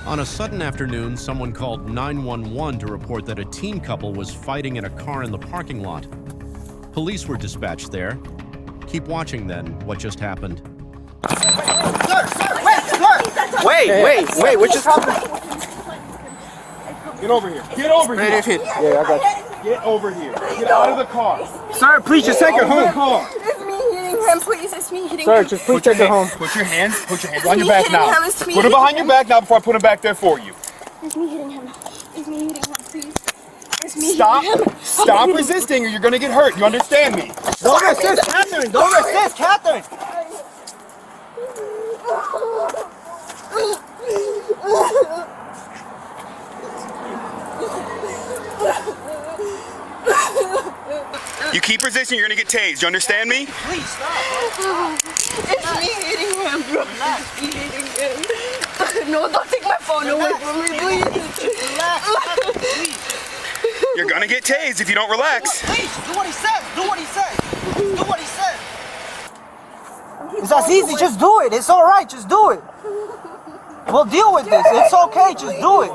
On a sudden afternoon, someone called 911 to report that a teen couple was fighting in a car in the parking lot. Police were dispatched there. Keep watching then what just happened. Wait, what just happened? Get over here. Get over here. Yeah, I got you. Get over here. Get out of the car. Sir, please just take her home. It's me hitting him, please. It's me hitting Sir, him. just please take her home. Put your hands It's behind your me back hitting now. him, it's me Put her behind your back now before I put him back there for you. It's me hitting him. It's me hitting him, please. It's me Stop. hitting him. Stop resisting or you're going to get hurt. You understand me? Don't resist, Catherine. Don't resist, Catherine. You keep resisting, you're going to get tased. You understand me? Please stop. It's me hitting him, bro. It's me hitting him. No, don't take my phone away from me, please. Relax. You're going to get tased if you don't relax. Please, do what he says. Do what he says. Do what he says. It's as easy. Just do it. It's all right. Just do it. We'll deal with this. It's okay. Just do it.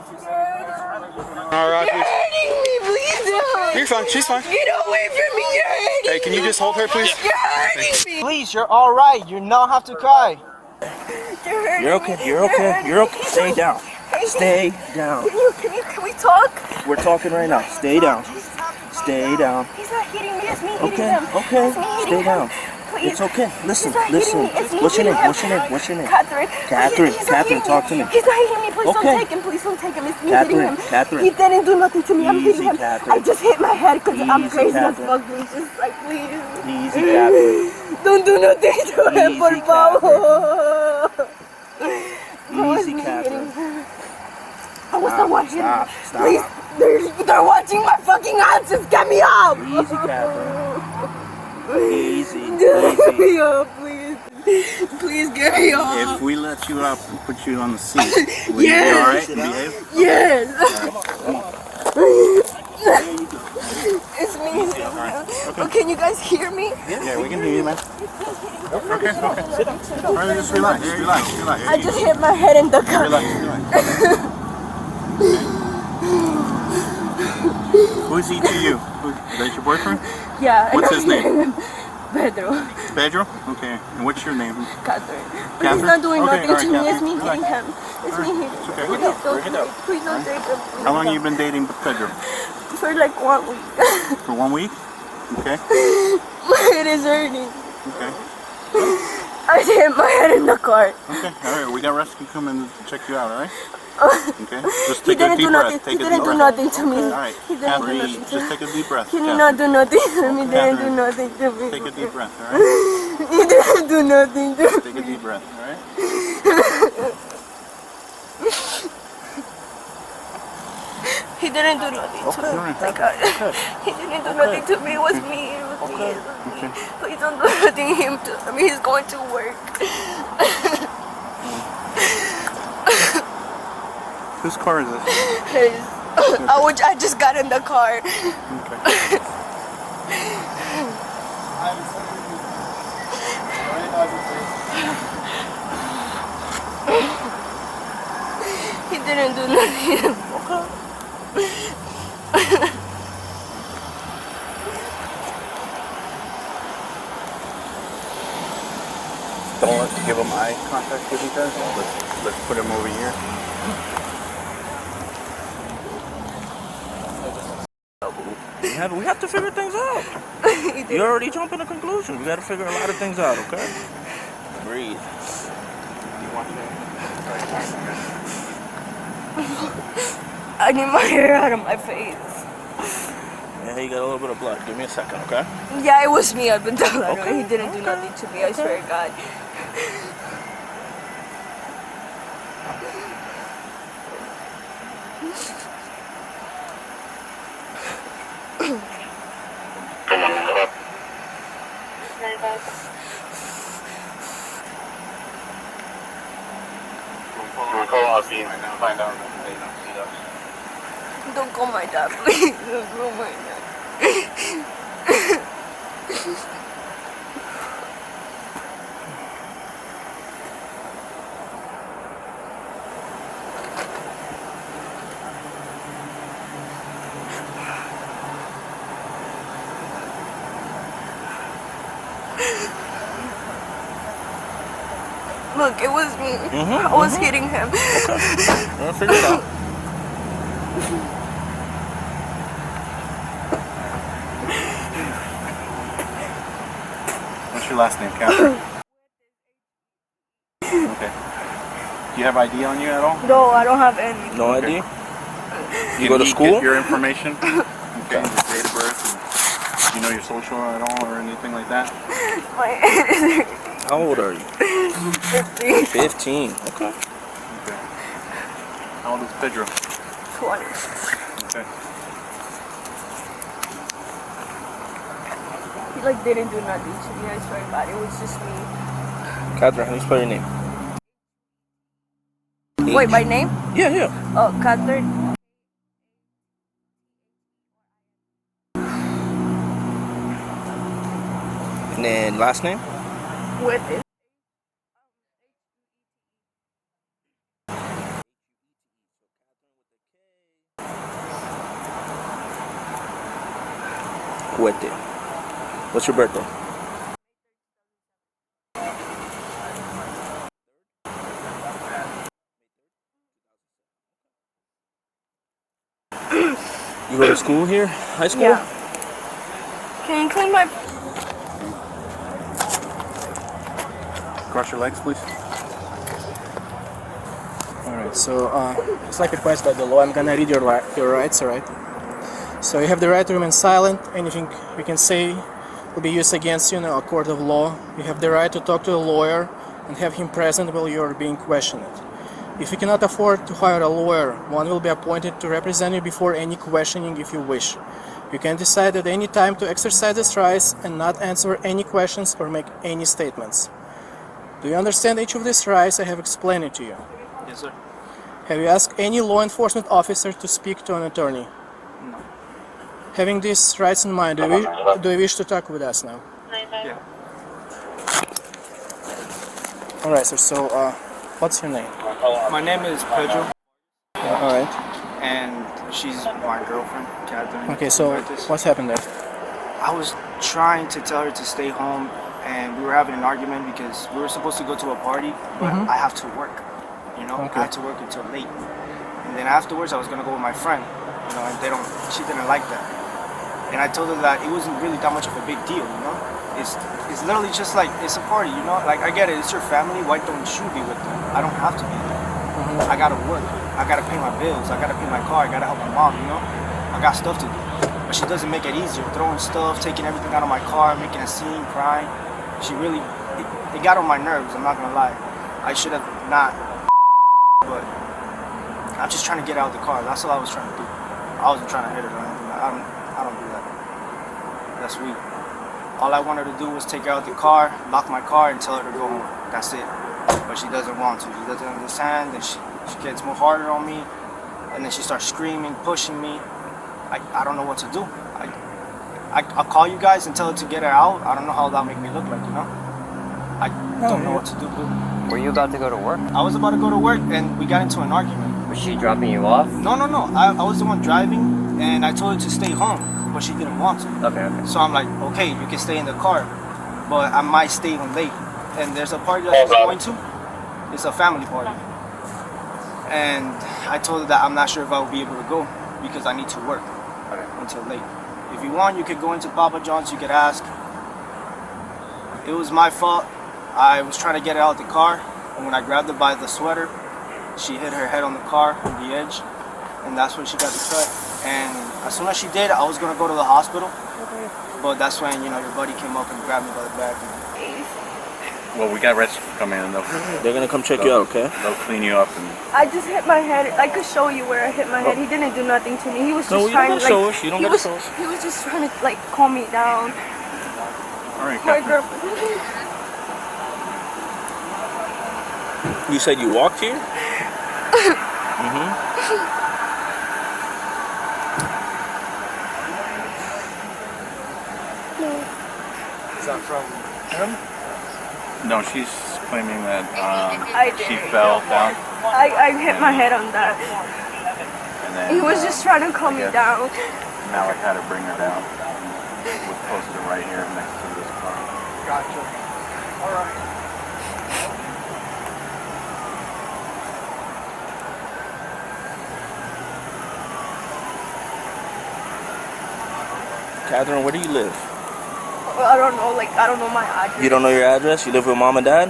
All right. You're hurting me, please. Don't. You're fine. She's fine. Get away from me. You're hurting Hey, can you just hold her, please? me. You're hurting me. Please, you're all right. You don't have to cry. You're hurting You're okay. me. You're okay. hurting You're me. okay. Stay down. Stay down. Can we talk? We're talking right now. Stay down. Stay down. He's not hitting me. It's me hitting Okay. him. Okay. It's me hitting Stay him. down. Please. It's okay. Listen. He's not Listen. hitting me. It's me What's your name? hitting What's your him. name? What's your name? Catherine. Catherine. He's not Catherine, hitting talk to me. He's not hitting me. Please Okay. don't take him. Please don't take him. It's me Catherine, hitting him. Catherine. He didn't do nothing to me. I'm Easy, hitting him. Catherine. I just hit my head because I'm Easy, crazy as Catherine. fuck. Please, just like please. Easy, Catherine. Don't do nothing to him, Easy, por favor. Easy, Catherine. I was not watching. Stop. Please, they're watching my fucking hands. Just get me up. Easy, Catherine. Easy. Get me Easy. up, please. Please get me up. If we let you up and put you on the seat, will Yes. you be all right? Behave? Yes. It's me. Oh, can you guys hear me? Yeah, we can hear you, man. Okay. Sit down. All right, just relax. Relax. I just hit my head in the car. Relax. Who is he to you? Is that your boyfriend? Yeah. What's his name? Pedro. Pedro? Okay. And what's your name? Catherine. But Catherine? he's not doing Okay, nothing to me. alright, It's me Catherine, hitting him. It's me hitting It's okay. him. Bring it up. Please don't take him. How long have you been dating Pedro? For like 1 week. For 1 week? Okay. My head is hurting. Okay. I hit my head in the car. Okay. All right. We got rescue coming to check you out. All right. Okay. Just He take a didn't deep do breath. nothing. Take He a didn't deep do breath. nothing to me. All right. He didn't do Catherine, nothing to just me. take a deep breath. Can you Catherine. not do nothing to me? He didn't do Catherine. nothing to me. Take a deep breath. All right. He didn't do nothing to me. Take a deep breath. All right. He didn't do nothing to me. All right. He didn't do nothing to me. It was me. It was me. It was me. Please don't do nothing to him. I mean, he's going to work. Whose car is this? I just got in the car. Okay. He didn't do nothing. Don't let's give him eye contact with each other. Let's put him over here. We have to figure things out. You're already jumping to conclusions. We got to figure a lot of things out, okay? Breathe. I need my hair out of my face. Yeah, you got a little bit of blood. Give me a second, okay? Yeah, it was me. I've been telling him. Okay. He didn't do nothing to me. I swear to God. Don't call my dad, please. Don't call my dad. Look, it was me. I was hitting him. Okay. We'll figure it out. What's your last name, Catherine? Okay. Do you have ID on you at all? No, I don't have any. No Okay. ID? You go to school? Get your information? Okay, your date of birth? And do you know your social at all or anything like that? How old are you? 15. 15. Okay. Okay. How old is Pedro? 20. Okay. He like didn't do nothing to me, I swear, but it was just me. Catherine, how do you spell your name? Wait, my name? Yeah, yeah. Oh, Catherine. And then last name? With it. With it. What's your birthday? You go to school here? High school? Yeah. Can you clean my... Cross your legs, please. Alright, so it's like request by the law. I'm gonna read your rights, alright? So you have the right to remain silent. Anything you can say will be used against you in a court of law. You have the right to talk to a lawyer and have him present while you are being questioned. If you cannot afford to hire a lawyer, one will be appointed to represent you before any questioning if you wish. You can decide at any time to exercise this right and not answer any questions or make any statements. Do you understand each of these rights I have explained it to you? Yes, sir. Have you asked any law enforcement officer to speak to an attorney? No. Having these rights in mind, do you wish to talk with us now? Yeah. Alright, sir, so what's your name? My name is Pedro, Alright. and she's my girlfriend, Catherine. Okay, so Right. what's happened there? I was trying to tell her to stay home, and we were having an argument because we were supposed to go to a party, but I have to work. You know, Okay. I have to work until late, and then afterwards I was gonna go with my friend. You know, and she didn't like that, and I told her that it wasn't really that much of a big deal. You know, it's literally just like it's a party. You know, like I get it, it's your family. Why don't you be with them? I don't have to be there. I gotta work. I gotta pay my bills. I gotta pay my car. I gotta help my mom. You know, I got stuff to do. But she doesn't make it easier. Throwing stuff, taking everything out of my car, making a scene, crying. She really, it got on my nerves. I'm not gonna lie. I should have not. But I'm just trying to get out of the car. That's all I was trying to do. I wasn't trying to hit her or anything. I don't do that. That's weak. All I wanted to do was take her out the car, lock my car, and tell her to go home. That's it. But she doesn't want to. She doesn't understand. And she gets more harder on me. And then she starts screaming, pushing me. I don't know what to do. I'll call you guys and tell her to get her out. I don't know how that'll make me look like, you know? I don't know what to do. Were you about to go to work? I was about to go to work and we got into an argument. Was she dropping you off? No. I was the one driving and I told her to stay home, but she didn't want to. Okay. So I'm like, okay, you can stay in the car, but I might stay even late. And there's a party that she's going to. It's a family party. And I told her that I'm not sure if I will be able to go because I need to work until late. If you want, you could go into Papa John's, you could ask. It was my fault. I was trying to get her out of the car, and when I grabbed her by the sweater, she hit her head on the car, on the edge, and that's when she got the cut. And as soon as she did, I was gonna go to the hospital, but that's when, you know, your buddy came up and grabbed me by the back. Well, we got rescue come in and They're gonna come check you out, okay? they'll clean you up and I just hit my head. I could show you where I hit my head. He didn't do nothing to me. He was just No, you trying don't to gotta like. show us. You don't he gotta was, show us. He was just trying to like calm me down. all right, My Catherine. girlfriend. You said you walked here? Is that from him? No, she's claiming that I she did. fell down I hit my head on that. and then He was just trying to calm me down. Malik had to bring her down. Was posted right here next to this car. Gotcha. All right. Catherine, where do you live? I don't know, like, I don't know my address. You don't know your address? You live with mom and dad?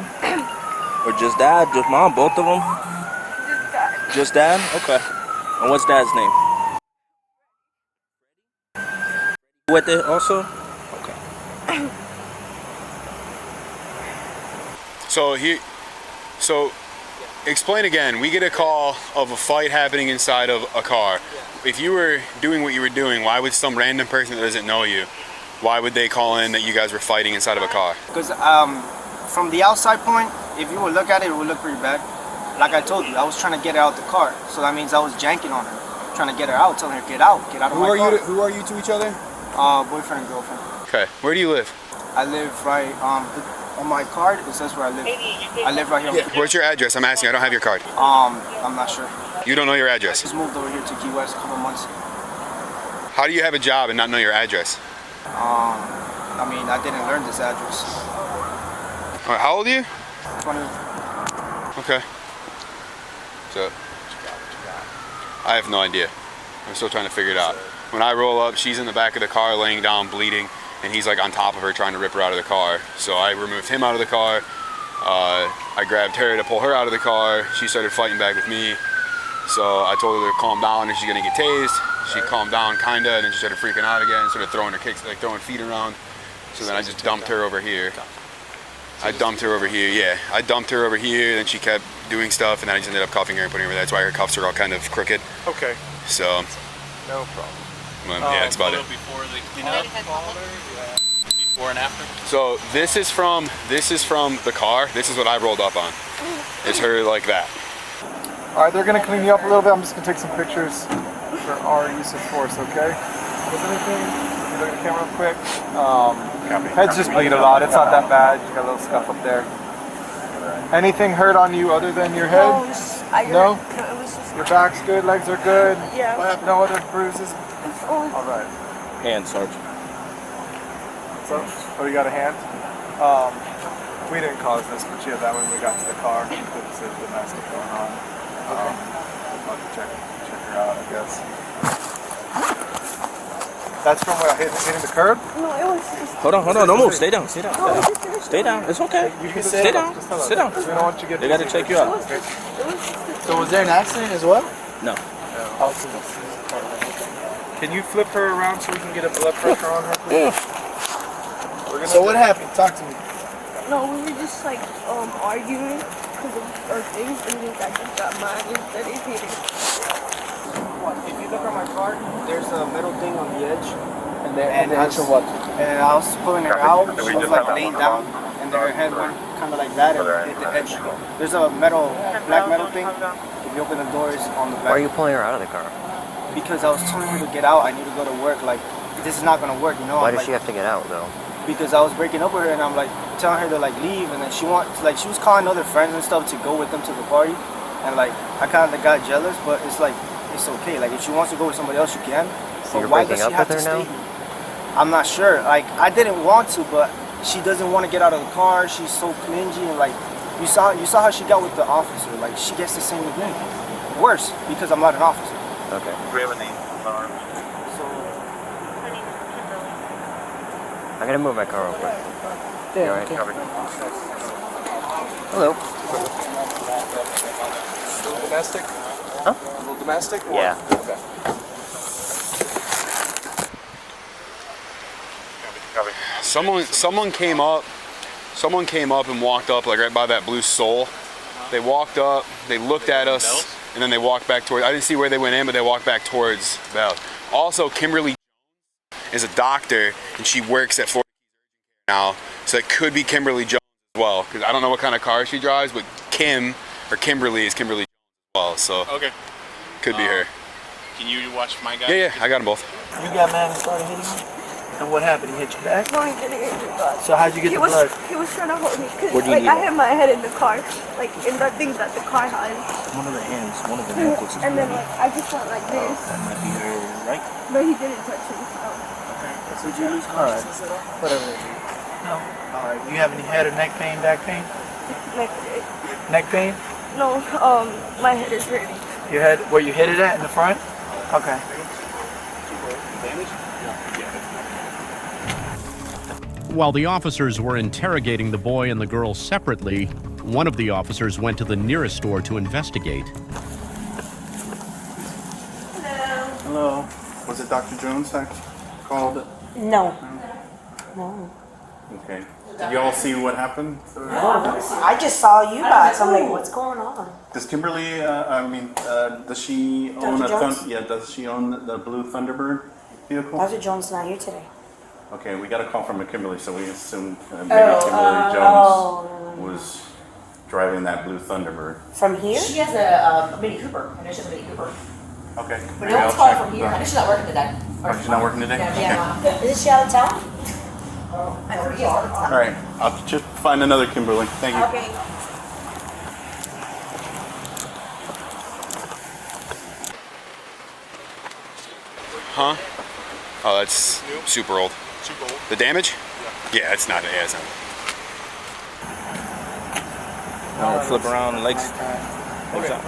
Or just dad? Just mom? Both of them? Just that. Just dad? Okay. And what's dad's name? With it also? Okay. So explain again. We get a call of a fight happening inside of a car. If you were doing what you were doing, why would some random person that doesn't know you, why would they call in that you guys were fighting inside of a car? Because from the outside point, if you would look at it, it would look pretty bad. Like I told you, I was trying to get her out the car, so that means I was janking on her, trying to get her out, telling her get out of my car. Who are you to each other? Boyfriend and girlfriend. Okay. Where do you live? I live right on my card. It says where I live. I live right here. What's your address? I'm asking. I don't have your card. I'm not sure. You don't know your I address. just moved over here to Key West a couple months. How do you have a job and not know your address? I mean, I didn't learn this address. All right, how old are you? 20. Okay. So, I have no idea. I'm still trying to figure it out. When I roll up, she's in the back of the car laying down bleeding, and he's like on top of her trying to rip her out of the car. So I removed him out of the car. I grabbed her to pull her out of the car. She started fighting back with me. So I told her to calm down and she's gonna get tased. She calmed down kinda, and then she started freaking out again, started throwing her kicks, like throwing feet around. So then I just dumped her over here. I dumped her over here, then she kept doing stuff, and then I just ended up cuffing her and putting her there. That's why her cuffs are all kind of crooked. Okay. So, No problem. well, yeah, that's about it. Before they clean up? Before and after? So this is from the car. This is what I rolled up on. It's her like that. All right, they're gonna clean you up a little bit. I'm just gonna take some pictures for our use of force. Okay. Was anything? You look at the camera real quick. Heads just bleed a lot. It's not that bad. You got a little scuff up there. Anything hurt on you other than your head? No? It was just, Your back's good. Legs are good. yeah. No other bruises. It's only, All right. Hand, Sergeant. So, oh, you got a hand? We didn't cause this, but yeah, that when we got to the car, we could see the domestic going on. I'll have to check her out, I guess. That's from what hitting the curb? no, it was just, Hold on, don't move. Stay down. Stay down. It's okay. You can Stay down. Just tell us. Sit down. We don't want you to get They gotta check you out. So was there an accident as well? No. Can you flip her around so we can get a blood pressure on her, please? So what happened? Talk to me. no, we were just like arguing because of our things, and then I just got mad and started hitting. If you look at my car, there's a metal thing on the edge. And the actual what? And I was pulling her out. She was like laying down, and then her head went kind of like that and hit the edge. There's a black metal thing. If you open the doors on the back. Why are you pulling her out of the car? Because I was telling her to get out. I need to go to work. Like, this is not gonna work, you know. Why I'm does like, she have to get out though? Because I was breaking up with her, and I'm like telling her to like leave, and then she was calling other friends and stuff to go with them to the party, and like I kind of got jealous, but it's like it's okay. Like if she wants to go with somebody else, she can. So you're why breaking does she up have with to her stay now? here? I'm not sure. Like I didn't want to, but she doesn't want to get out of the car. She's so clingy, and like you saw how she got with the officer. Like she gets the same with me. Worse because I'm not an officer. Okay. Do we have a name? So I'm gonna move my car real quick. Yeah, Alright. okay. Hello. Still domestic? Huh? Still domestic? Or? Yeah. Okay. Someone came up and walked up like right by that blue Soul. They walked up, they looked at us, and then they walked back towards. I didn't see where they went in, but they walked back towards Bell. Also, Kimberly is a doctor, and she works at Fort now, so it could be Kimberly Jones as well. Because I don't know what kind of car she drives, but Kim or Kimberly is Kimberly Jones as well. So Okay. could be her. Can you watch my guy? Yeah, I got them both. You got mad and started hitting me? And what happened? He hit you back? No, he didn't hit me back. So how'd you get the blood? He was trying to hold me because Where'd you like leave I it? had my head in the car, like in the things that the car has, One of the hands, one of the ankles is and then like I just went like this, that might be her right. but he didn't touch me. So. did you lose consciousness at all? Whatever it is. No. Alright. You have any head or neck pain, back pain? Neck pain? No, my head is hurting. Your head, where you hit it at in the front? Okay. While the officers were interrogating the boy and the girl separately, one of the officers went to the nearest store to investigate. Hello. Was it Dr. Jones that called? No. No. Okay. Did you all see what happened? I just saw you guys. I'm like, what's going on? Does Kimberly, does she own Dr. Jones? does she own the blue Thunderbird vehicle? Dr. Jones is not here today. Okay, we got a call from a Kimberly, so we assumed maybe Kimberly Jones was driving that blue Thunderbird. From here? She has a Mini Cooper. I know she has a Mini Cooper. Okay. But no one's calling from here. I know she's not working today. Oh, she's not working today? Yeah. Isn't she out of town? I know she is all the time. All right, I'll just find another Kimberly. Thank you. Okay. Huh? Oh, that's super old. Super old. The damage? Yeah, it's not. Yeah, it's not. Flip around, legs. Okay.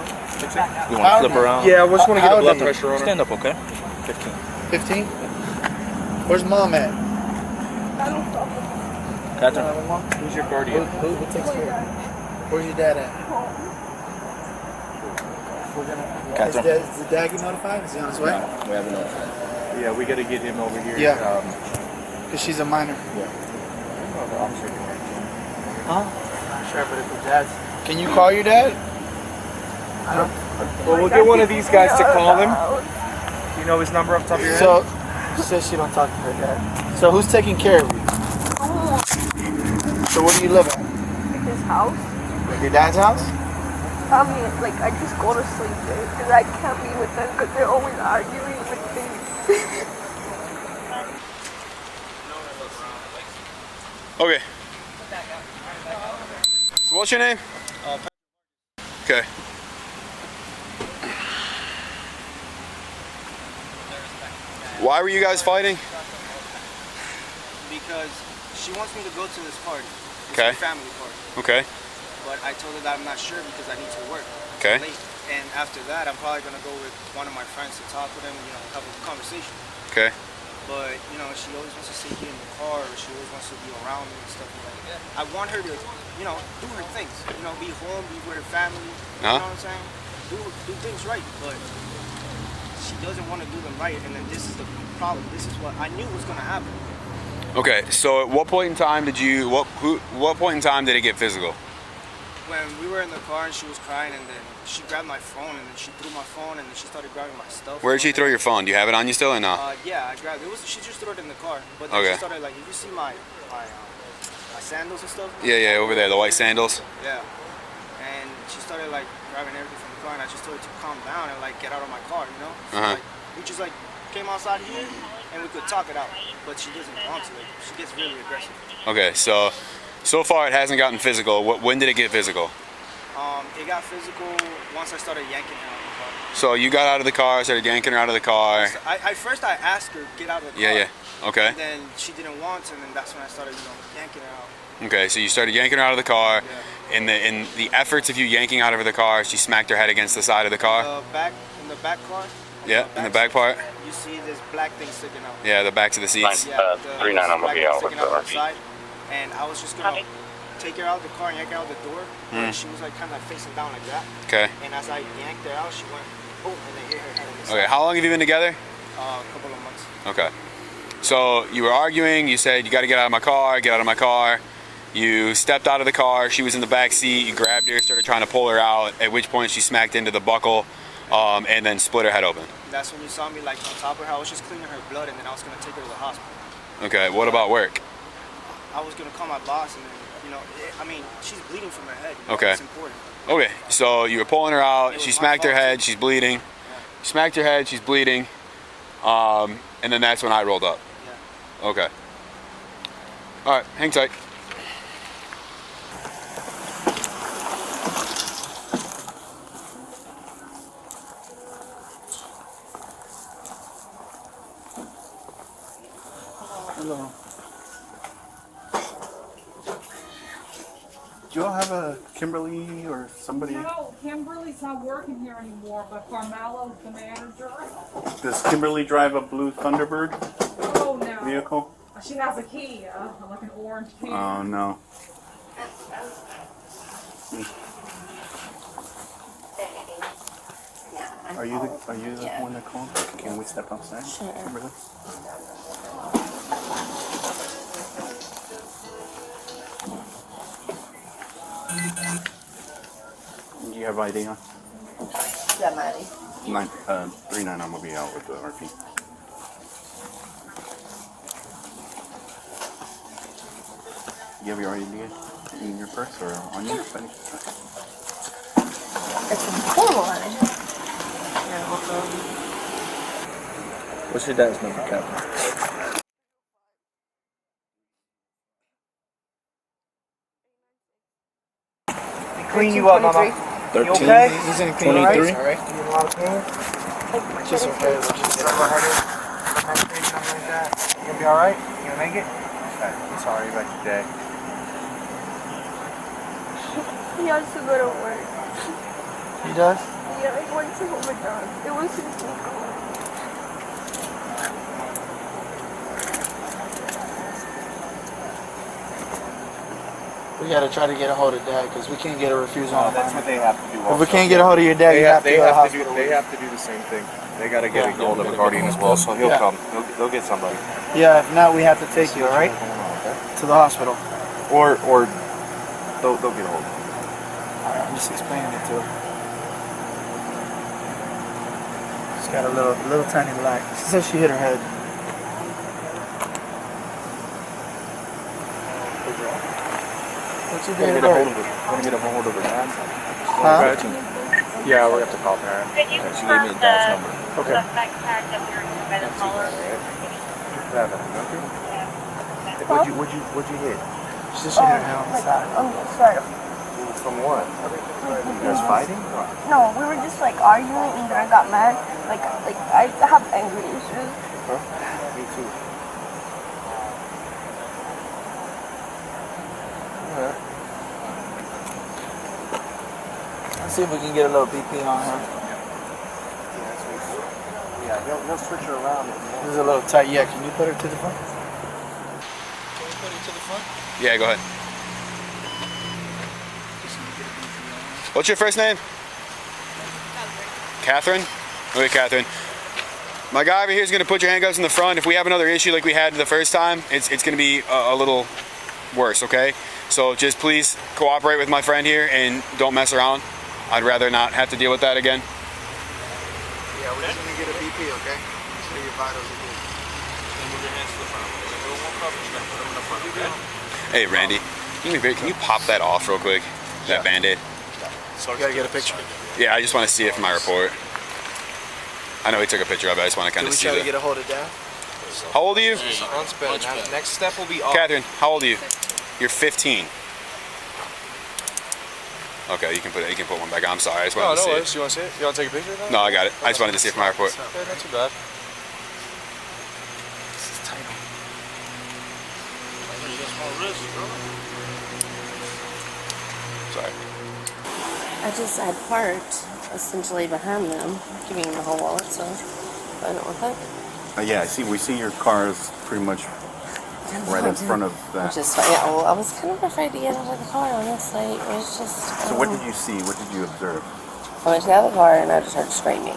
You want to flip around? Yeah, we just want to get a blood pressure on her. Stand up, okay? 15. 15? Where's mom at? Catherine. Who's your guardian? Who takes care of you? Where's your dad at? Catherine. Is the dad get notified? Is he on his way? No, we haven't. Yeah, we got to get him over here. Yeah. Because she's a minor. Yeah. Huh? Sure, but if the dad's... Can you call your dad? Well, we'll get one of these guys to call him. Do you know his number off the top of your head? She says she don't talk to her dad. So who's taking care of you? So where do you live at? His house. Like your dad's house? I mean, like, I just go to sleep there because I can't be with them because they're always arguing with things. Okay. So what's your name? Okay. Why were you guys fighting? Because she wants me to go to this party. It's Okay. a family party. Okay. But I told her that I'm not sure because I need to work. Okay. Late. And after that, I'm probably gonna go with one of my friends to talk with him, have a conversation. Okay. But she always wants to sit here in the car, or she always wants to be around me and stuff like that. I want her to, do her things. Be home, be with her family. You know what I'm saying? Do things right, but she doesn't want to do them right, and then this is the problem. This is what I knew was gonna happen. Okay. So at what point in time did you? What point in time did it get physical? When we were in the car and she was crying, and then she grabbed my phone, and then she threw my phone, and then she started grabbing my stuff. Where did she throw your phone? Do you have it on you still or not? Yeah, I grabbed it. She just threw it in the car. But then she started if you see my sandals and stuff. Yeah, over there, the white sandals. Yeah. And she started grabbing everything from the car, and I just told her to calm down and get out of my car, So, we just came outside here, and we could talk it out. But she doesn't want to. She gets really aggressive. Okay, so far it hasn't gotten physical. When did it get physical? It got physical once I started yanking her out of the car. So you got out of the car, started yanking her out of the car. First I asked her to get out of the car. Yeah. Okay. And then she didn't want to, and then that's when I started, yanking her out. Okay, so you started yanking her out of the car. Yeah. In the efforts of you yanking out of the car, she smacked her head against the side of the car. In the back car. Yeah, in the back part. You see this black thing sticking out. Yeah, the backs of the seats. Yeah, 39 on the out the side. And I was just gonna take her out of the car and yank her out the door. And she was kind of facing down like that. Okay. And as I yanked her out, she went boom, and then hit her head on the side. Okay, how long have you been together? A couple of months. Okay. So you were arguing, you said, you got to get out of my car, get out of my car. You stepped out of the car, she was in the back seat, you grabbed her, started trying to pull her out, at which point she smacked into the buckle and then split her head open. That's when you saw me on top of her. I was just cleaning her blood, and then I was going to take her to the hospital. Okay, what about work? I was going to call my boss, and then, she's bleeding from her head. Okay. It's important. Okay, so you were pulling her out, she smacked her head, she's bleeding. Yeah. Smacked her head, she's bleeding. And then that's when I rolled up. Yeah. Okay. All right, hang tight. Hello. Do you all have a Kimberly or somebody? No, Kimberly's not working here anymore, but Carmelo's the manager. Does Kimberly drive a blue Thunderbird Oh, no. vehicle? She has a key, like an orange key. Oh no. Are you the one that called? Can we step outside? Sure. Really? Do you have ID on? Yeah, Maddie. 39. I'm gonna be out with the RP. You have your ID in your purse or on you? It's a horrible one. What's your dad's number, Captain? Clean you up, mama. 13. You okay? He's in pain, 23. right? You in a lot of pain? Just okay. Just level-headed. Something like that. You gonna be alright? You gonna make it? Okay. I'm sorry about your day. He has to go to work. He does? Yeah, he went to home with dog. It was his week. We gotta try to get a hold of Dad because we can't get a refusal on That's what they have to do. If we can't get a hold of your dad, you have to go to the hospital. They have to do the same thing. They got to get a hold of a guardian as well, so he'll come. They'll get somebody. Yeah, if not, we have to take you, alright? To the hospital. Or they'll get a hold of him. Alright, I'm just explaining it to her. She's got a little tiny black. She says she hit her head. What you doing, Gonna get a hold of her dad. Huh? Yeah, we have to call her. Could you She gave me the dad's number. Okay. suspect tag that we were given by the caller? What'd you hit? She says she hit her head on the side. On the side. From what? You guys fighting? No, we were just like arguing and then I got mad. Like I have anger issues. Huh? Me too. Alright. Let's see if we can get a little BP on her. Yeah, he'll switch her around. This is a little tight. Yeah, can you put her to the front? Can you put her to the front? Yeah, go ahead. What's your first name? Catherine. Okay, Catherine. My guy over here is going to put your handcuffs in the front. If we have another issue like we had the first time, it's going to be a little worse, okay? So just please cooperate with my friend here and don't mess around. I'd rather not have to deal with that again. Yeah, we're just gonna get a BP, okay? Make sure your vitals are good. Move your hands to the front. When they go warm up, you're gonna put them in the front, okay? Hey, Randy, can you pop that off real quick? That Band-Aid. So we gotta get a picture. Yeah, I just want to see it for my report. I know he took a picture of it. I just want to kind Can of we see try to the. get a hold of Dad? How old are you? Unspent. Next step will be off. Catherine, how old are you? You're 15. Okay, you can put one back on. I'm sorry, I just wanted to see it. You want to see it? You want to take a picture of that? No, I got it. I just wanted to see it for my report. Okay, not too bad. This is tight. Sorry. I just had parked essentially behind them, giving them the whole wallet, so I don't want that. Yeah, we see your car is pretty much right in front of that. Just yeah, well, I was kind of afraid to get out of the car, honestly. It was just. So what did you see? What did you observe? I went to out of the car and I just heard screaming,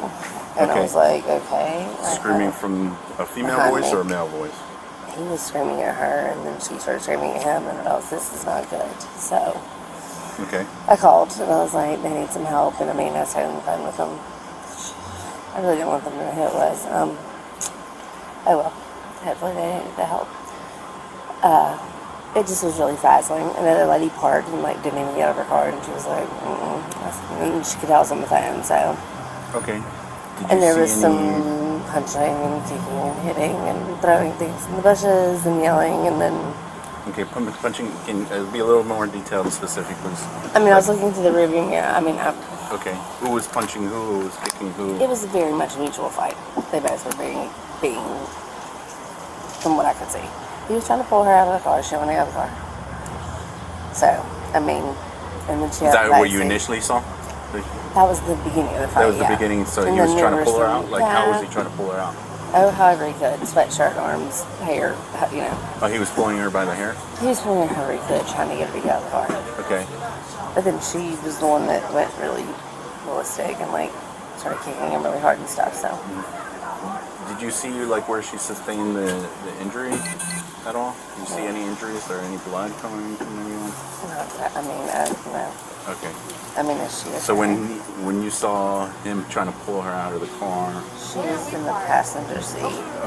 and I Okay. was like, okay. Screaming from a female Behind voice me. or a male voice? He was screaming at her, and then she started screaming at him, and I was, this is not good. So Okay. I called and I was like, they need some help, and I mean, I was having fun with them. I really didn't want them to know who it was. Oh well, hopefully they need the help. It just was really frazzling. And then the lady parked and like didn't even get out of her car, and she was like, and she could tell us on the phone. So Okay. and there was some punching and kicking and hitting and throwing things in the bushes and yelling, and then Okay, punching. Can be a little more detailed and specific, please. I mean I was looking through the rearview mirror. I mean Okay. Who was punching who? Who was kicking who? it was very much a mutual fight. They both were being from what I could see. He was trying to pull her out of the car. She wanted to get out of the car. So I mean, and then she. Is that what you initially saw? That was the beginning of the fight. That was the beginning. So And he was then trying there to pull were her out. some- Like how was yeah. he trying to pull her out? Oh, however he could. Sweatshirt, arms, hair, you know. Oh, he was pulling her by the hair? He was pulling her however he could, trying to get her to get out of the car. Okay. But then she was the one that went really ballistic and like started kicking him really hard and stuff, so. Did you see like where she sustained the injury at all? Did you see any injuries or any blood coming from anyone? I mean, no. Okay. I mean, she was. So when you saw him trying to pull her out of the car, She was in the passenger seat.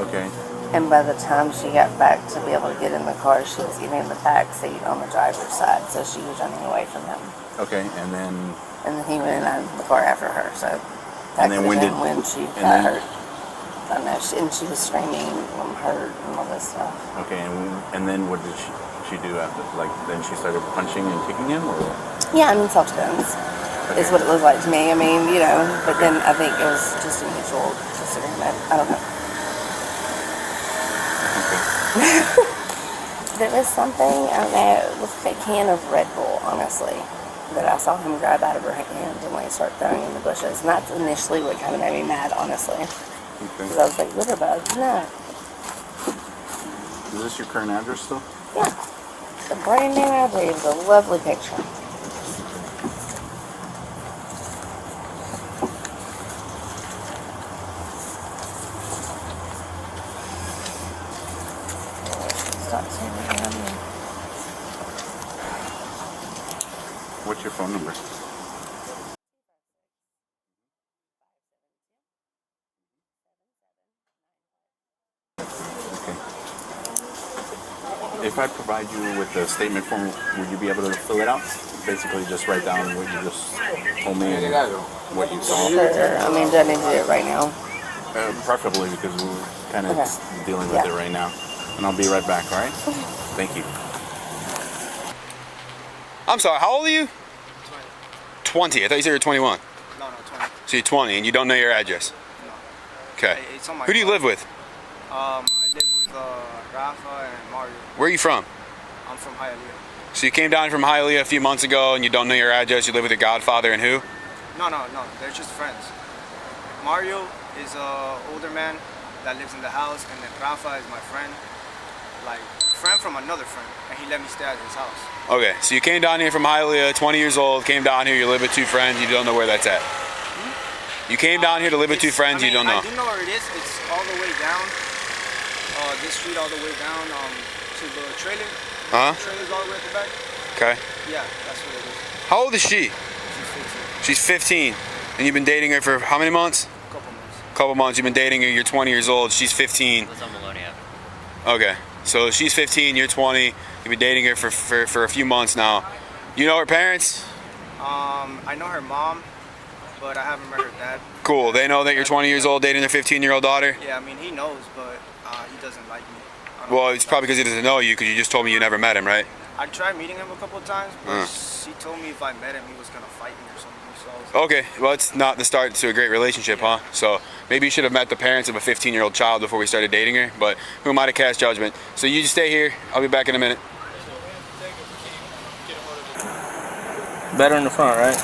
okay, And by the time she got back to be able to get in the car, she was getting in the back seat on the driver's side, so she was running away from him. okay, and then He went in the car after her, so that And then could have when been when she and got then- hurt. I know, and she was screaming, I'm hurt, and all this stuff. okay, and then what did she do after? Like then she started punching and kicking him, or? Yeah, I mean, self-defense is what it looked like to me. I mean, you know, but then I think it was just a mutual disagreement. I don't know. There was something, I don't know, it looked like a can of Red Bull, honestly, that I saw him grab out of her hand and like start throwing in the bushes. And that's initially what kind of made me mad, honestly. Because I was like, litter bugs, no. Is this your current address still? Yeah. It's a brand new address. It's a lovely picture. Stop saying that around me. What's your phone number? If I provide you with the statement form, would you be able to fill it out? Basically, just write down what you just told me and what you saw. Sure. I mean, do I need to do it right now? Preferably because we're kind of Okay. dealing with it right now. And I'll be right back, all right? Thank you. I'm sorry, how old are you? 20. I thought you said you were 21. No, 20. So you're 20 and you don't know your address? No. Okay. It's on my Who do you phone. live with? I live with Rafa and Mario. Where are you from? I'm from Hialeah. So you came down from Hialeah a few months ago and you don't know your address. You live with your godfather and who? No. They're just friends. Mario is an older man that lives in the house, and then Rafa is my friend. Like, friend from another friend, and he let me stay at his house. Okay, so you came down here from Hialeah, 20 years old, came down here, you live with two friends, you don't know where that's at. You came down here to live with two friends, you don't know. I do know where it is. It's all the way down, this street all the way down to the trailer. Huh? The trailer's all the way at the back. Okay. Yeah, that's what it is. How old is she? She's 15. She's 15. And you've been dating her for how many months? Couple months. You've been dating her, you're 20 years old, she's 15. Okay. So she's 15, you're 20. You've been dating her for a few months now. You know her parents? I know her mom, but I haven't met her dad. Cool. They know that you're 20 years old dating their 15-year-old daughter? Yeah, I mean, he knows, but he doesn't like me. Well, it's probably because he doesn't know you, because you just told me you never met him, right? I tried meeting him a couple of times, but he told me if I met him, he was going to fight me or something. So I was like, Okay, well, it's not the start to a great relationship, huh? So maybe you should have met the parents of a 15-year-old child before we started dating her, but who am I to cast judgment? So you just stay here. I'll be back in a minute. Better in the front, right?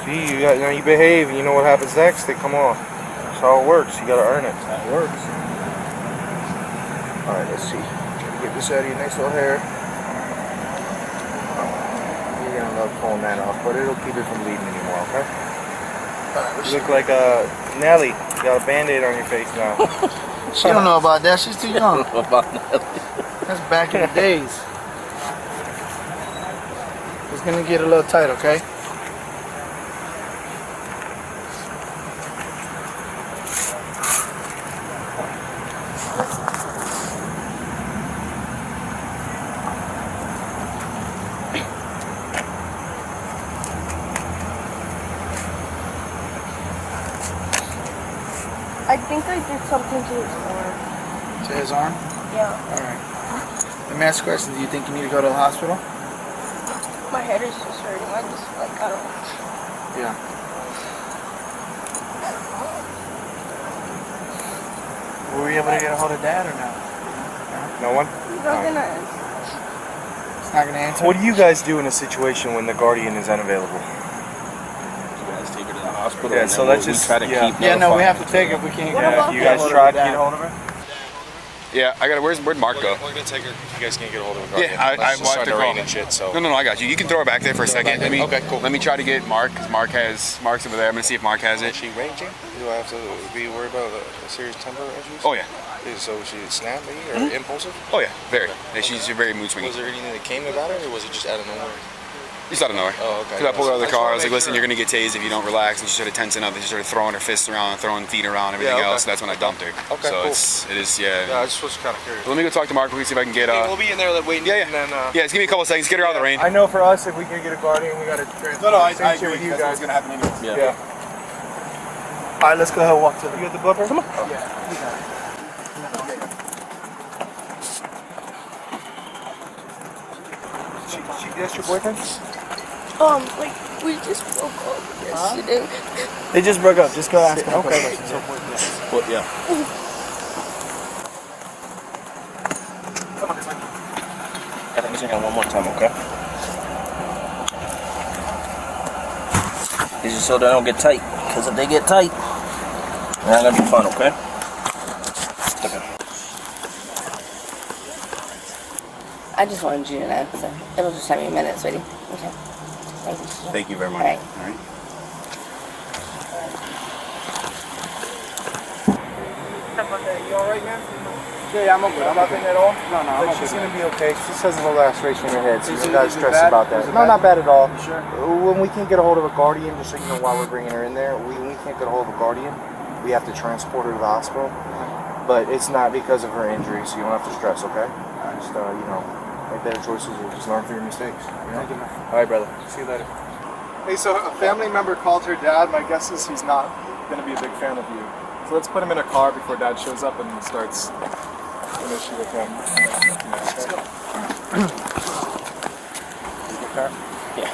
See, you behave, and you know what happens next. They come off. That's how it works. You gotta earn it. It works. All right, let's see. Get this out of your nice little hair. You're gonna love pulling that off, but it'll keep it from bleeding anymore. Okay? You look like Nelly. You got a Band-Aid on your face now. she don't know about that. She's too young. That's back in the days. It's gonna get a little tight, okay? I think I did something to his arm. To his arm? Yeah. Alright. Let me ask a question. Do you think you need to go to the hospital? My head is just hurting. I just, like, I don't know. Yeah. Were we able to get a hold of Dad or no? No one? He's not gonna answer. It's not gonna answer? What do you guys do in a situation when the guardian is unavailable? You guys take her to the hospital. hospital. Yeah, and so then let's just try to keep. Yeah, no, we notifying have to take it if we can't get it. You guys tried to get a hold of her? Yeah, I got it. Where'd Mark go? We're gonna take her. You guys can't get a hold of her. Yeah, I just want to rain call. and shit. So No, I got you. You can throw her back there for a second. Okay, cool. Let me try to get Mark, because Mark's over there. I'm gonna see if Mark has it. Is she raging? Do I have to be worried about serious temper issues? Oh yeah. So she snappy or impulsive? Oh yeah, very. Yeah, she's very mood swingy. Was there anything that came about it, or was it just out of nowhere? Just out of nowhere. Oh, okay. Because I pulled her out of the car. I was like, wanna make listen, you're gonna get tased if you don't relax. And she started tensing up. And she started throwing her fists around, throwing feet around, everything Yeah, okay. else. That's when I dumped her. Okay, so cool. it is, yeah. Yeah, I just was kind of curious. Let me go talk to Mark. We'll see if I can get. We'll be in there waiting. Yeah. And then, yeah, just give me a couple seconds. Get her out of the rain. I know for us, if we can get a guardian, we gotta transfer. No, I Same shit agree. with you That's guys. what's gonna happen anyway. Yeah. All right, let's go ahead and walk to the. You got the blood pressure? Come on. Yeah, we got it. That's your boyfriend? Like, we just broke up yesterday. They just broke up. Just go ask them. Okay. Well, yeah. I think this one more time, okay? This is so they don't get tight. Because if they get tight, they're not gonna be fun, okay? I just wanted you to know, so it'll just take me a minute, sweetie. Okay. Thank you. Thank you very much. All right. All right. You all right, man? Yeah, I'm okay. Nothing at all? No, I'm okay. She's gonna be okay. She just has a little laceration in her head, so you gotta stress about that. No, not bad at all. Sure. When we can't get a hold of a guardian, just so you know why we're bringing her in there, we can't get a hold of a guardian. We have to transport her to the hospital. But it's not because of her injury, so you don't have to stress, okay? Just, make better choices or just learn from your mistakes. Thank you, man. All right, brother. See you later. Hey, so a family member called her dad. My guess is he's not going to be a big fan of you. So let's put him in a car before dad shows up and starts an issue with him. Let's go. Yeah.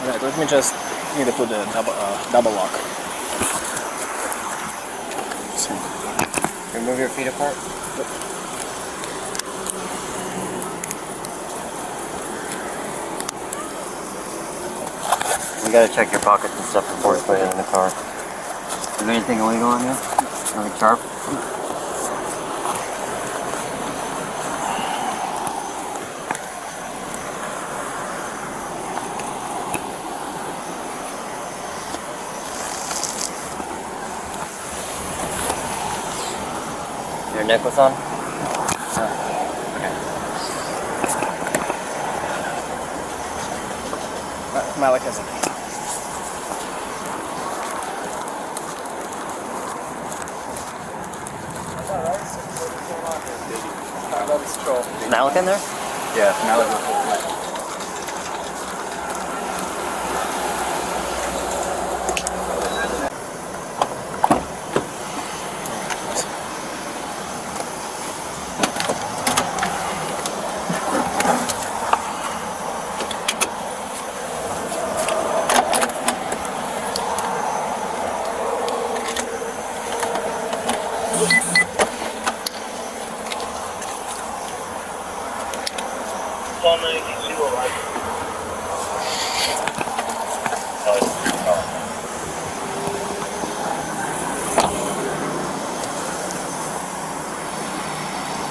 Alright, let me just need to put the double lock. Remove your feet apart. You gotta check your pockets and stuff before you put it in the car. Is there anything illegal on you? Anything sharp? Your necklace on? Okay. Malik has it. Is Malik in there? Yeah, Malik was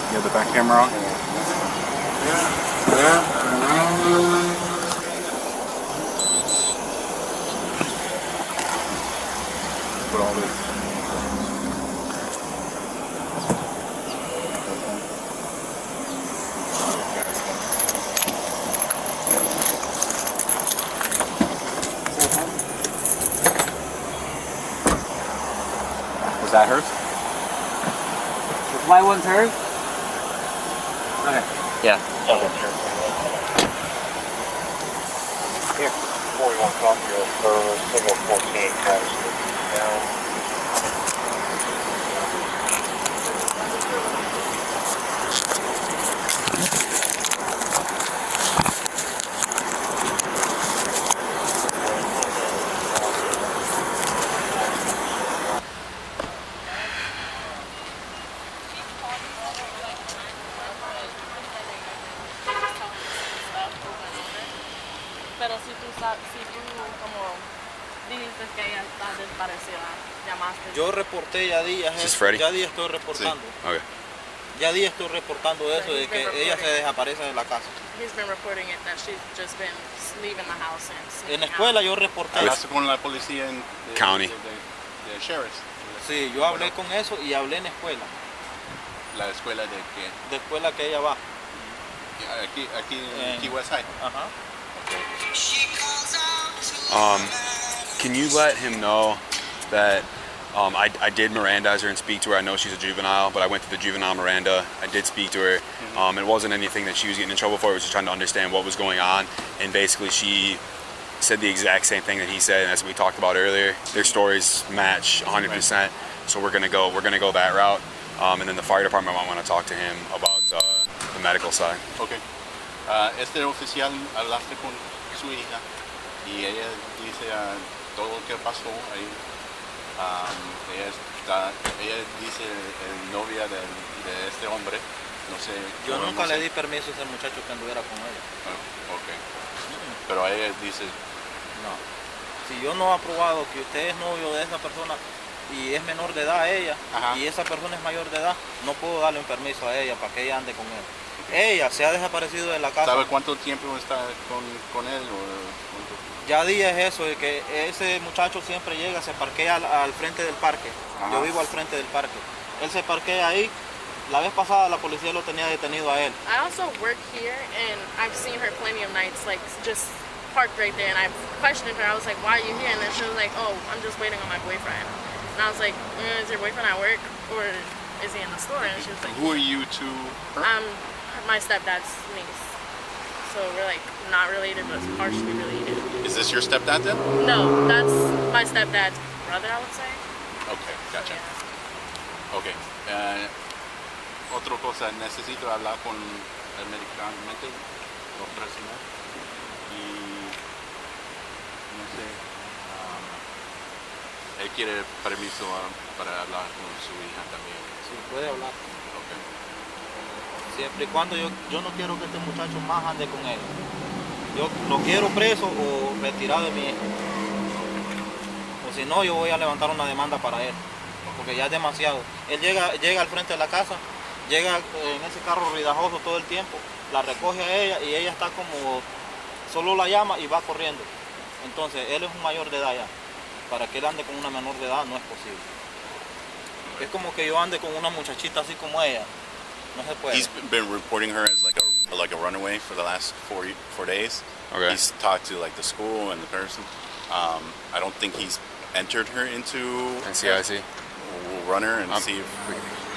You have the back camera on? Put all this. Was that hers? The white one's hers? Okay. Yeah. Okay, sure. Here. 41 Cocktail for single 14 Travis down. Pero si tú como dijiste que ella está desaparecida. Llamaste. Yo reporté ya días Is this eso. Freddy? Ya días estoy reportando. Sí. Okay. Ya días estoy reportando eso de he's que been ella se reporting. desaparece de la casa. He's been reporting it that she's just been leaving the house and En la sneaking escuela out. yo reporté. Hablaste con la policía en County. de sheriff. Sí, yo hablé con eso y hablé en la escuela. La escuela de qué? De escuela que ella va. Aquí en Key West High. Ajá. Can you let him know that I did Mirandize her and speak to her? I know she's a juvenile, but I went to the juvenile Miranda. I did speak to her. It wasn't anything that she was getting in trouble for. I was just trying to understand what was going on. And basically she said the exact same thing that he said, and as we talked about earlier, their stories match 100%. So we're gonna go that route. And then the fire department, I want to talk to him about the medical side. Okay. Este oficial hablaste con su hija y ella dice todo lo que pasó ahí. Ella dice novia de este hombre. No sé. Yo nunca no sé. le di permiso a ese muchacho que anduviera con ella. Okay. Pero ella dice. No. Si yo no he aprobado que usted es novio de esa persona y es menor de edad ella, y esa persona es mayor de edad, no puedo darle un permiso a ella para que ella ande con él. Ella se ha desaparecido de la casa. ¿Sabe cuánto tiempo está con él? Ya días eso, de que ese muchacho siempre llega, se parquea al frente del parque. Yo vivo al frente del parque. Él se parquea ahí. La vez pasada la policía lo tenía detenido a él. I also work here and I've seen her plenty of nights, like just parked right there, and I questioned her. I was like, why are you here? And then she was like, oh, I'm just waiting on my boyfriend. And I was like, is your boyfriend at work or is he in the store? And she was like, Who are you to her? My stepdad's niece. So we're like not related, but partially related. Is this your stepdad then? No, that's my stepdad's brother, I would say. Okay, gotcha. Okay. Otra cosa, necesito hablar con el medicamento operacional y no sé, él quiere permiso para hablar con su hija también. Sí, puede hablar. Okay. Siempre y cuando yo no quiero que este muchacho más ande con él. Yo lo quiero preso o retirado de mi hija. O si no, yo voy a levantar una demanda para él. Porque ya es demasiado. Él llega al frente de la casa, llega en ese carro ridajoso todo el tiempo, la recoge a ella y ella está como, solo la llama y va corriendo. Entonces, él es un mayor de edad ya. Para que él ande con una menor de edad no es posible. Es como que yo ande con una muchachita así como ella. No se puede. He's been reporting her as like a runaway for the last 4 days. Okay. He's talked to like the school and the person. I don't think he's entered her into NCIC. We'll run her and see if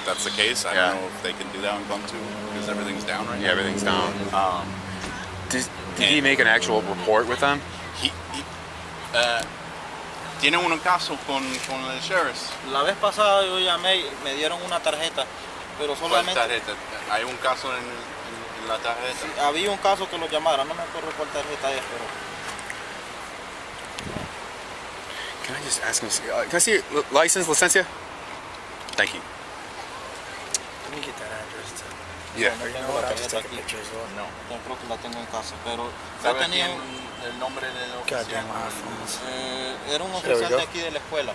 that's the case. I don't know if they can do that on Glum 2 because everything's down right now. Yeah, everything's down. Did he make an actual report with them? Tiene un caso con el sheriff. La vez pasada yo llamé y me dieron una tarjeta, pero solamente... ¿Cuál tarjeta? ¿Hay un caso en la tarjeta? Sí, había un caso que lo llamara, no me acuerdo cuál tarjeta es, pero... Can I just ask him? Can I see your license, licencia? Thank you. Let me get that address too. Yeah. No tengo la tarjeta aquí. No, creo que la tengo en casa, pero... ¿Sabe tenía el nombre del oficial? Era un oficial de aquí de la escuela.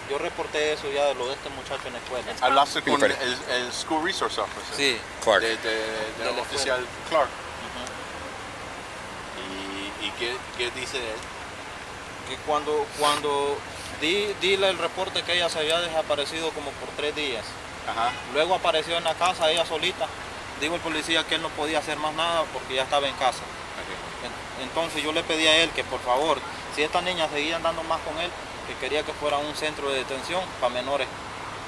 Yo reporté eso ya de lo de este muchacho en la escuela. Hablaste con el School Resource Officer. Sí. Clark. Del oficial Clark. ¿Y qué dice él? Que cuando dile el reporte que ella se había desaparecido como por 3 días. Luego apareció en la casa ella solita. Dijo el policía que él no podía hacer más nada porque ya estaba en casa. Entonces yo le pedí a él que por favor, si estas niñas seguían dando más con él, que quería que fuera un centro de detención para menores.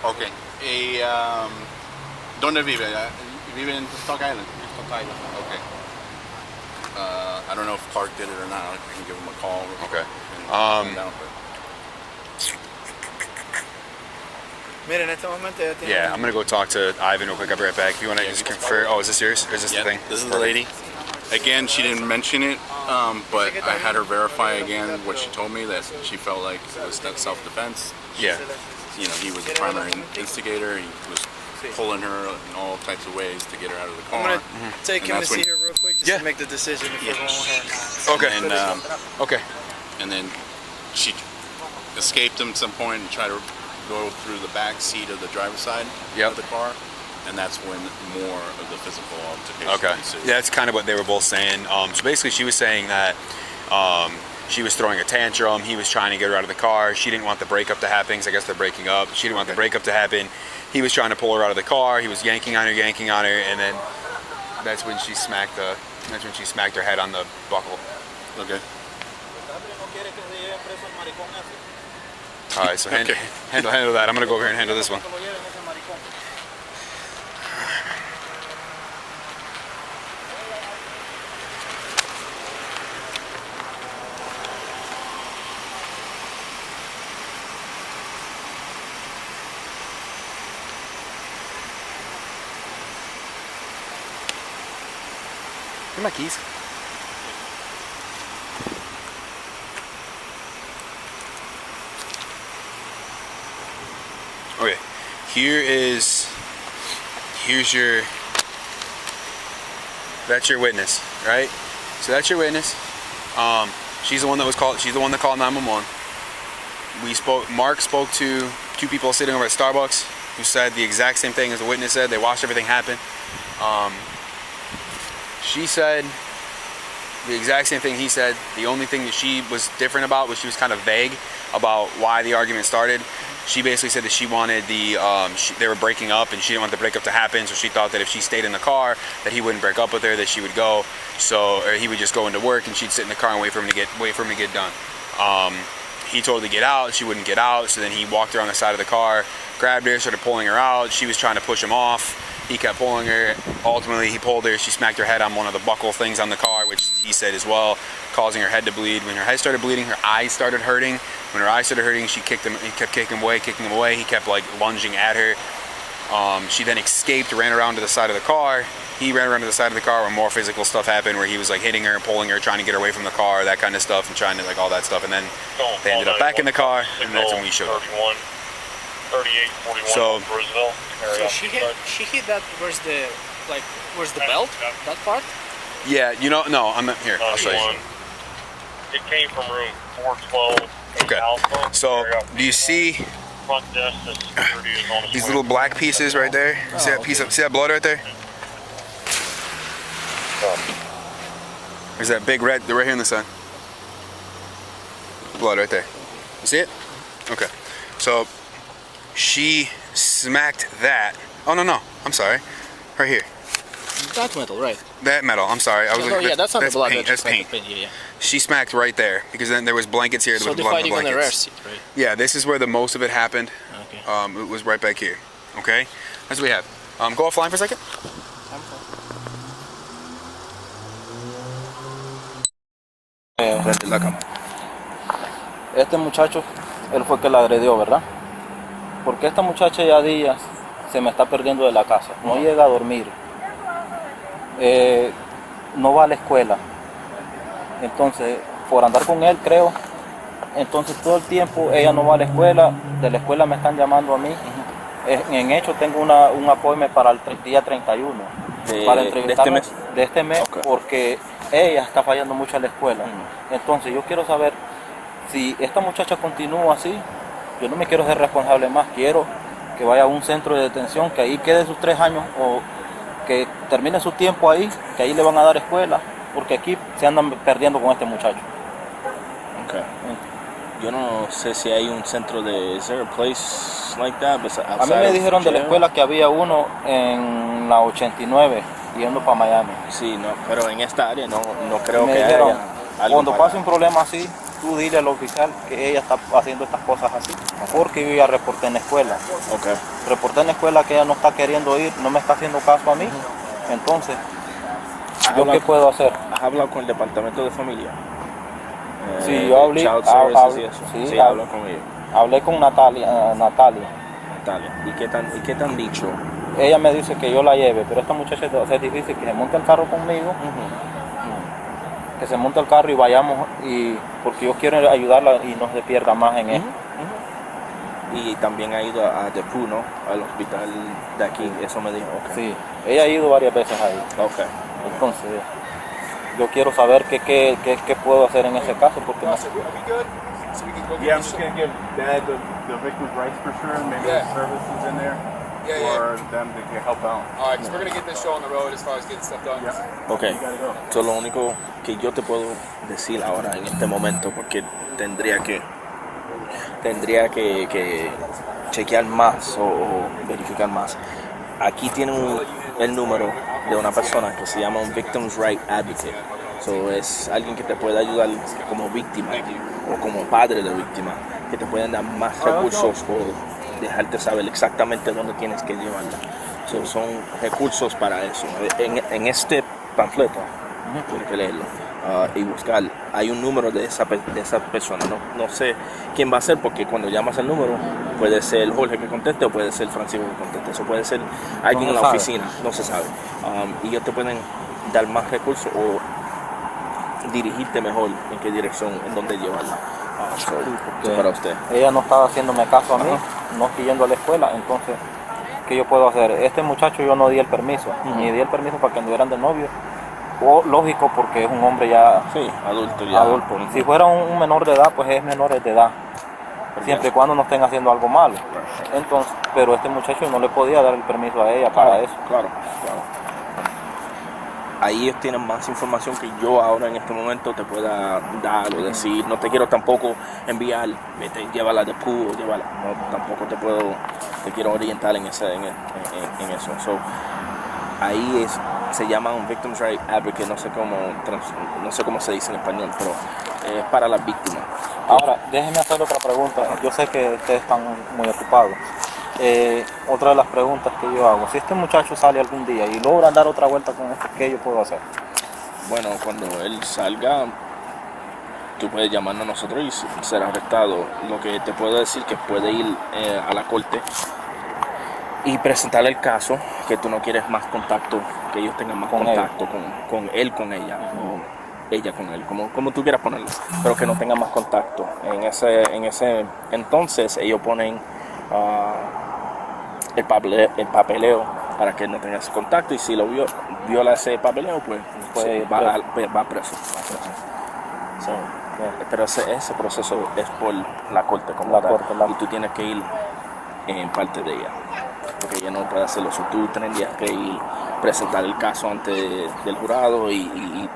Ok. ¿Y dónde vive? ¿Vive en Stock Island? En Stock Island. Ok. I don't know if Clark did it or not. I can give him a call. Okay. Miren, en este momento ya tiene... Yeah, I'm gonna go talk to Ivan real quick. I'll be right back. If you want to just confer. Oh, is this yours? Or is this the thing? This is the lady. Again, she didn't mention it, but I had her verify again what she told me, that she felt like it was self-defense. Yeah. You know, he was the primary instigator. He was pulling her in all types of ways to get her out of the car. I'm going to take him to see her real quick just to make the decision if we're going with her or not. Okay. And, okay. And then she escaped him at some point and tried to go through the back seat of the driver's side of the car, and that's when more of the physical altercation ensued. Yeah, that's kind of what they were both saying. So basically, she was saying that she was throwing a tantrum. He was trying to get her out of the car. She didn't want the breakup to happen because I guess they're breaking up. She didn't want the breakup to happen. He was trying to pull her out of the car. He was yanking on her, and then that's when she smacked her head on the buckle. Okay. All right, so handle that. I'm gonna go over here and handle this one. Give me my keys. Okay, that's your witness, right? So that's your witness. She's the one that called 911. Mark spoke to two people sitting over at Starbucks who said the exact same thing as the witness said. They watched everything happen. She said the exact same thing he said. The only thing that she was different about was she was kind of vague about why the argument started. She basically said that she wanted they were breaking up and she didn't want the breakup to happen, so she thought that if she stayed in the car that he wouldn't break up with her, that she would go, or he would just go into work and she'd sit in the car and wait for him to get done. He told her to get out, she wouldn't get out, so then he walked her on the side of the car, grabbed her, started pulling her out. She was trying to push him off. He kept pulling her. Ultimately, he pulled her. She smacked her head on one of the buckle things on the car, which he said as well, causing her head to bleed. When her head started bleeding, her eyes started hurting. When her eyes started hurting, she kicked him. He kept kicking him away. He kept like lunging at her. She then escaped, ran around to the side of the car. He ran around to the side of the car where more physical stuff happened, where he was like hitting her and pulling her, trying to get her away from the car, that kind of stuff, and trying to like all that stuff. And then they ended up back in the car, and that's when we showed up. 3841 So Brazil. So she hit that. Where's the belt? That part? Yeah, no, I'm not here. I'll show you. It came from room 412. Okay. Alpha. So do you see Front desk, the security is on these little black pieces right there? See that piece see that blood right there? There's that big red, right here on the side. Blood right there. You see it? Okay. So she smacked that. Oh no, I'm sorry. Right here. That metal, right? That metal. I'm sorry. I was looking. Yeah, that's not the blood. Paint. That's paint. Yeah. She smacked right there because then there was blankets here. There was blood in the blankets. On the rear seat, right? Yeah, this is where the most of it happened. Okay. It was right back here. Okay, that's what we have. Go offline for a second. Este muchacho, él fue el que la agredió, ¿verdad? Porque esta muchacha ya días se me está perdiendo de la casa. No llega a dormir. No va a la escuela. Entonces, por andar con él, creo. Entonces, todo el tiempo ella no va a la escuela. De la escuela me están llamando a mí. En hecho, tengo un appointment para el día 31. Para entrevistarme de este mes, okay. Porque ella está fallando mucho a la escuela. Entonces, yo quiero saber si esta muchacha continúa así. Yo no me quiero ser responsable más. Quiero que vaya a un centro de detención, que ahí quede sus 3 años o que termine su tiempo ahí, que ahí le van a dar escuela, porque aquí se andan perdiendo con este muchacho. Okay. Yo no sé si hay un centro de... Is there a place like that? A mí me dijeron de la escuela que había uno en la 89, yendo para Miami. Sí, no, pero en esta área no creo me que dijeron, haya algo. Cuando pase un problema así, tú dile al oficial que ella está haciendo estas cosas así, porque yo ya reporté en la escuela. Okay. Reporté en la escuela que ella no está queriendo ir, no me está haciendo caso a mí. Entonces, ¿yo qué puedo hacer? ¿Has hablado con el departamento de familia? Sí, yo hablé, sí, habló con ellos. Hablé con Natalia. ¿Y qué te han dicho? Ella me dice que yo la lleve, pero esta muchacha es difícil, que se monte el carro conmigo, que se monte el carro y vayamos, porque yo quiero ayudarla y no se pierda más en esto. Y también ha ido a Depu, ¿no? Al hospital de aquí, eso me dijo. Okay. Sí, ella ha ido varias veces ahí. Okay. Entonces, yo quiero saber qué puedo hacer en ese caso, porque no sé. so we can go. Yeah, I'm just gonna give Dad the victim's rights for sure. Maybe Yeah. the services in there for them to get help out. All right, because we're gonna get this show on the road as far as getting stuff done. Ok, eso es lo único que yo te puedo decir ahora en este momento, porque tendría que chequear más o verificar más. Aquí tienen el número de una persona que se llama un Victim's Right Advocate. So, es alguien que te puede ayudar como víctima o como padre de víctima, que te pueden dar más recursos o dejarte saber exactamente dónde tienes que llevarla. So, son recursos para eso. En este panfleto, tienes que leerlo y buscar. Hay un número de esa persona. No sé quién va a ser, porque cuando llamas el número puede ser Jorge que conteste o puede ser Francisco que conteste. Eso puede ser alguien en la oficina, no se sabe. Y ellos te pueden dar más recursos o dirigirte mejor en qué dirección, en dónde llevarla. Eso para usted. Ella no estaba haciéndome caso a mí, no estoy yendo a la escuela, entonces, ¿qué yo puedo hacer? Este muchacho yo no di el permiso, ni di el permiso para que anduvieran de novio. O, lógico, porque es un hombre ya adulto. Ya. Adulto. Si fuera un menor de edad, pues es menor de edad, siempre y cuando no estén haciendo algo malo. Entonces, pero este muchacho no le podía dar el permiso a ella para eso. Claro. Ahí ellos tienen más información que yo ahora en este momento te pueda dar o decir. No te quiero tampoco enviar, vete, llévala de pool, llévala. No, tampoco te quiero orientar en eso. So, ahí se llama un Victim's Right Advocate, no sé cómo se dice en español, pero es para las víctimas. Ahora, déjenme hacer otra pregunta. Yo sé que ustedes están muy ocupados. Otra de las preguntas que yo hago, si este muchacho sale algún día y logra dar otra vuelta con esto, ¿qué yo puedo hacer? Bueno, cuando él salga, tú puedes llamarnos a nosotros y ser arrestado. Lo que te puedo decir que puede ir a la corte y presentarle el caso, que tú no quieres más contacto, que ellos tengan más contacto con él, con ella, o ella con él, como tú quieras ponerlo, pero que no tengan más contacto. En ese entonces ellos ponen el papeleo para que no tengas contacto, y si lo viola ese papeleo, pues va preso. So, pero ese proceso es por la corte como tal, y tú tienes que ir en parte de ella, porque ella no puede hacerlo. So, tú tendrías que ir presentar el caso ante del jurado y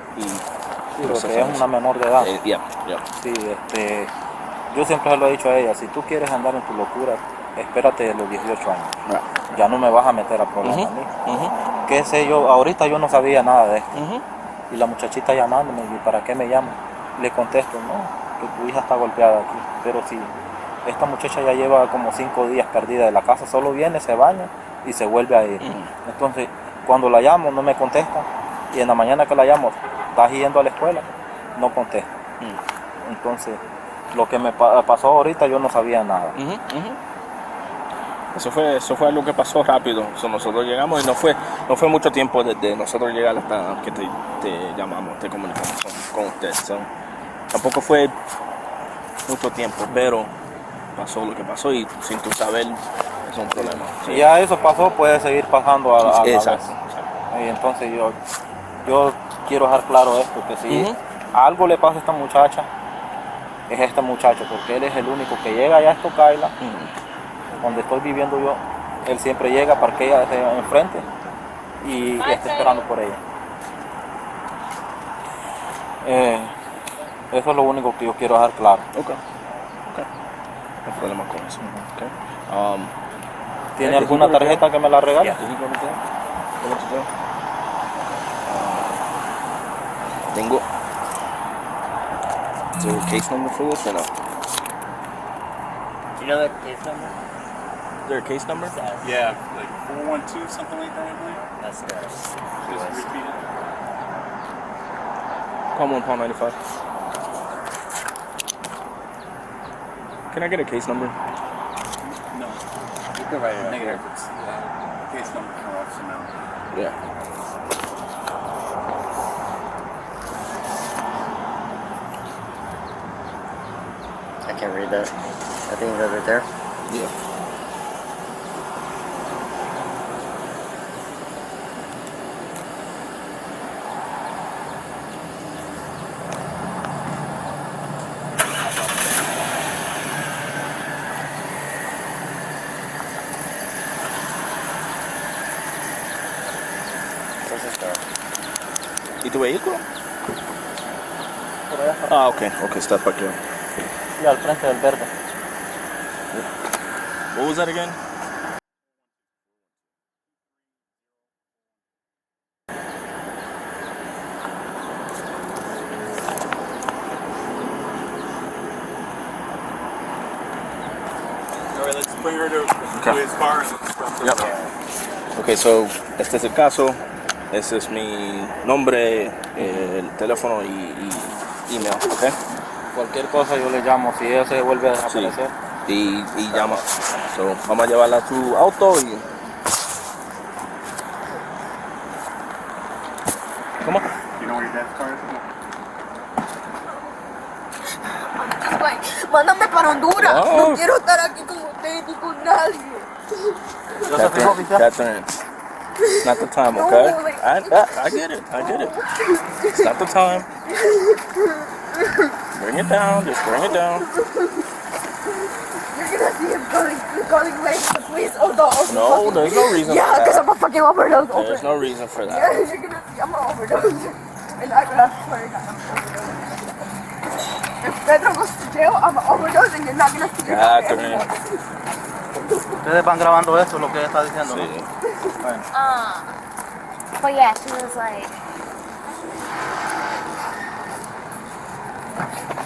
porque es una menor de edad. Sí, yo siempre se lo he dicho a ella, si tú quieres andar en tu locura, espérate de los 18 años. Ya no me vas a meter a problemas a mí. ¿Qué sé yo? Ahorita yo no sabía nada de esto. Y la muchachita llamándome, ¿y para qué me llama? Le contesto, no, que tu hija está golpeada aquí. Pero si esta muchacha ya lleva como 5 días perdida de la casa, solo viene, se baña y se vuelve a ir. Entonces, cuando la llamo no me contesta, y en la mañana que la llamo, ¿estás yendo a la escuela? No contesta. Entonces, lo que me pasó ahorita yo no sabía nada. Eso fue algo que pasó rápido. Nosotros llegamos y no fue mucho tiempo desde nosotros llegar hasta que te llamamos, te comunicamos con usted. Tampoco fue mucho tiempo, pero pasó lo que pasó, y sin tu saber es un problema. Si ya eso pasó, puede seguir pasando a la Exacto. vez. Y entonces yo quiero dejar claro esto, que si algo le pasa a esta muchacha, es este muchacho, porque él es el único que llega allá a Estocayla, donde estoy viviendo yo. Él siempre llega, parquea enfrente y está esperando por ella. Eso es lo único que yo quiero dejar claro. No hay problema con eso. ¿Tiene alguna tarjeta que me la regale? Tengo. Is there a case number for this or no? You know that case number? Is there a case number? Yeah, like 412, something like that, I believe. That's good. Just repeat it. Palm 1, Palm 95. Can I get a case number? No. You can write it Negative. up. It's case number for Officer Mount. Yeah. I can't read that. I think it's right there. Yeah. ¿Y tu vehículo? Por allá está. Ah, ok, está parqueado. Y al frente del verde. What was that again? Alright, let's bring her to his car and Yep. Ok, so, este es el caso. Ese es mi nombre, el teléfono y email, ¿ok? Cualquier cosa yo le llamo. Si ella se vuelve a desaparecer. Y llama. So, vamos a llevarla a tu auto y... ¿Cómo? You know where your dad's car is? Mándame para Honduras. Wow. No quiero estar aquí con usted ni con nadie. Catherine, it's not the time, okay? I get it. It's not the time. Bring it down, just bring it down. You're gonna see him calling like the police. Oh No, there's no reason yeah, for that. because I'm a fucking overdose. There's no reason for that. Yeah, you're gonna see I'm an overdose. And I'm gonna swear to God, I'm an overdose. If Pedro goes to jail, I'm an overdose and you're not gonna see your Catherine. Ustedes van grabando esto, lo que ella está diciendo, ¿no? Sí. Bueno. But yeah, she was like,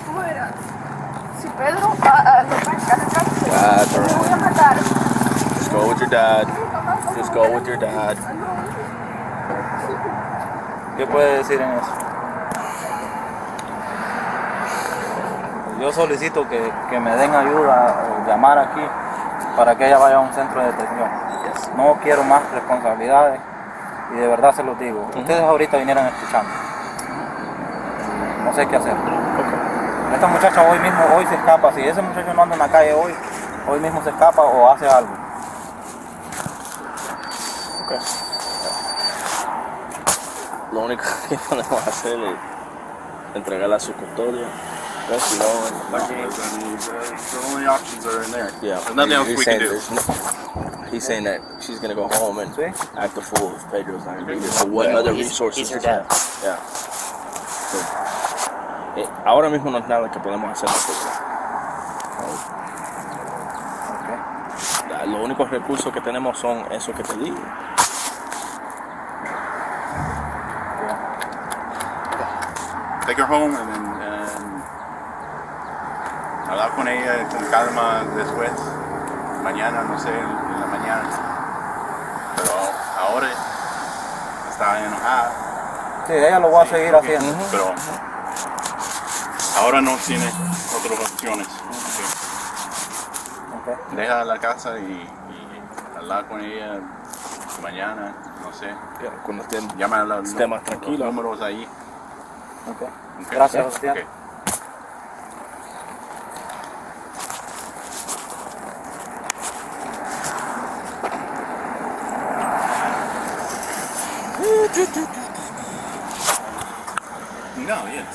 ¿Cómo era? Si Pedro va a voy a matar. Just go with your dad. Just go with your dad. ¿Qué puede decir en eso? Yo solicito que me den ayuda o llamar aquí para que ella vaya a un centro de detención. No quiero más responsabilidades y de verdad se los digo. Ustedes ahorita vinieran escuchando. No sé qué hacer. Esta muchacha hoy se escapa. Si ese muchacho no anda en la calle hoy mismo se escapa o hace algo. Okay. Lo único que podemos hacer es entregarla a su custodia. The only options are in there. Yeah. There's nothing else we can do. He's saying that she's gonna go home and act the fool if Pedro's not gonna be here. So what other resources? He's her dad. Yeah. So, ahora mismo no es nada que podemos hacer nosotros. Los únicos recursos que tenemos son esos que te digo. Take her home and then hablar con ella con calma después, mañana, no sé, en la mañana. Pero ahora está enojada. Sí, ella lo va a seguir haciendo. Pero ahora no tiene otras opciones. Okay. Deja la casa y hablar con ella mañana, no sé. Cuando llama a esté más tranquila. Los números ahí. Okay. Okay. Gracias, Sebastián. Okay. No, yeah.